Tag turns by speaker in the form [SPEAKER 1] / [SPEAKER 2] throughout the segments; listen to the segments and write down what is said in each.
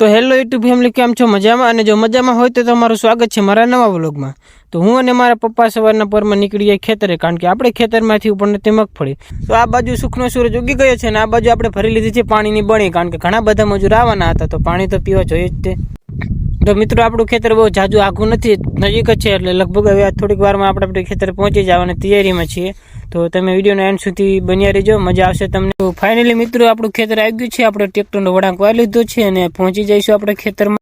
[SPEAKER 1] તો hello YouTube family, કેમ છો? મજામાં? અને જો મજામાં હોય તો તમારું સ્વાગત છે મારા નવા વ્લોગમાં. તો હું અને મારા પપ્પા સવારના પરમાં નીકળી ગયા ખેતરે, કારણ કે આપણે ખેતરમાંથી ઉપર નથી મગફળી. તો આ બાજુ સુખનો સૂરજ ઉગી ગયો છે અને આ બાજુ આપણે ભરી લીધી છે પાણીની બણી, કારણ કે ઘણા બધા મજૂર આવવાના હતા, તો પાણી તો પીવા જોઈએ જ તે. તો મિત્રો, આપણું ખેતર બહુ જાજુ આઘું નથી, નજીક જ છે, એટલે લગભગ હવે થોડીક વારમાં આપણે ખેતર પહોંચી જવાની તૈયારીમાં છીએ. તો તમે વિડીયોના એન્ડ સુધી બન્યા રહેજો, મજા આવશે તમને. તો ફાઇનલી મિત્રો, આપણું ખેતર આવી ગયું છે, આપણે ટ્રેક્ટરનો વળાંક વાળી લીધો છે અને પહોંચી જઈશું આપણે ખેતરમાં.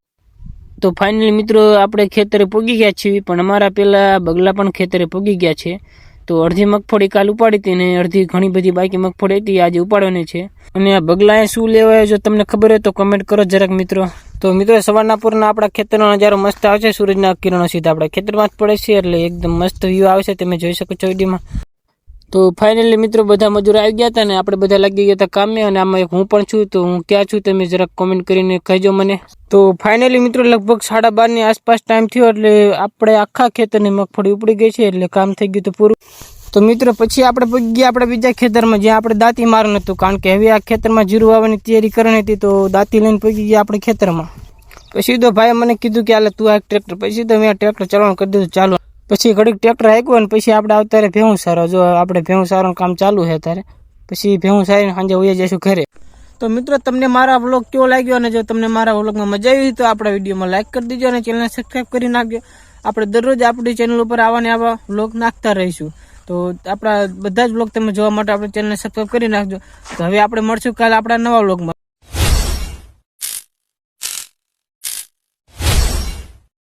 [SPEAKER 1] તો ફાઇનલી મિત્રો, આપણે ખેતરે પહોંચી ગયા છીએ, પણ અમારા પેલા બગલા પણ ખેતરે પહોંચી ગયા છે. તો અડધી મગફળી કાલ ઉપાડી હતી ને અડધી ઘણી બધી બાકી મગફળી હતી આજે ઉપાડવાની છે. અને આ બગલાએ શું લેવાય, જો તમને ખબર હોય તો કમેન્ટ કરો જરાક મિત્રો. તો મિત્રો, સવારના પૂરના આપણા ખેતરનો નજારો મસ્ત આવે છે, સૂરજના કિરણો સીધા આપણા ખેતરમાં જ પડે છે, એટલે એકદમ મસ્ત વ્યૂ આવે છે, તમે જોઈ શકો છો વિડીયોમાં. તો ફાઇનલી મિત્રો, બધા મજૂર આવી ગયા હતા ને આપણે બધા લાગી ગયા હતા કામે, અને આમાં એક હું પણ છું. તો હું ક્યાં છું તમે જરાક કોમેન્ટ કરીને કહેજો મને. તો ફાઇનલી મિત્રો, લગભગ 12:30 આસપાસ ટાઈમ થયો, એટલે આપણે આખા ખેતરની મગફળી ઉપડી ગઈ છે, એટલે કામ થઈ ગયું તો પૂરું. તો મિત્રો, પછી આપણે પહોંચી ગયા આપણે બીજા ખેતરમાં, જ્યાં આપણે દાંતી મારવાનું હતું, કારણ કે હવે આ ખેતરમાં જીરું વાવવાની તૈયારી કરવાની હતી. તો દાંતી લઈને પહોંચી ગયા આપણે ખેતરમાં. પછી તો ભાઈ મને કીધું કે હાલે તું આ ટ્રેક્ટર, પછી તો મેં ટ્રેક્ટર ચલાવવાનું કરી દીધું ચાલુ. પછી ઘડીક ટ્રેક્ટર હાંક્યું અને પછી આપણે આવતા ભેહું સારો, જો આપણે ભેહું સારવાનું કામ ચાલુ છે ત્યારે. પછી ભેહું સારીને સાંજે વહી જઈશું ઘરે. તો મિત્રો, તમને મારા વ્લોગ કેવો લાગ્યો, અને જો તમને મારા વ્લોગમાં મજા આવી તો આપણા વિડીયોમાં લાઈક કરી દેજો અને ચેનલને સબસ્ક્રાઈબ કરી નાખજો. આપણે દરરોજ આપણી ચેનલ ઉપર આવા વ્લોગ નાખતા રહીશું. તો આપણા બધા જ વ્લોગ તમે જોવા માટે આપણી ચેનલને સબસ્ક્રાઈબ કરી નાખજો. તો હવે આપણે મળશું કાલે આપણા નવા વ્લોગમાં.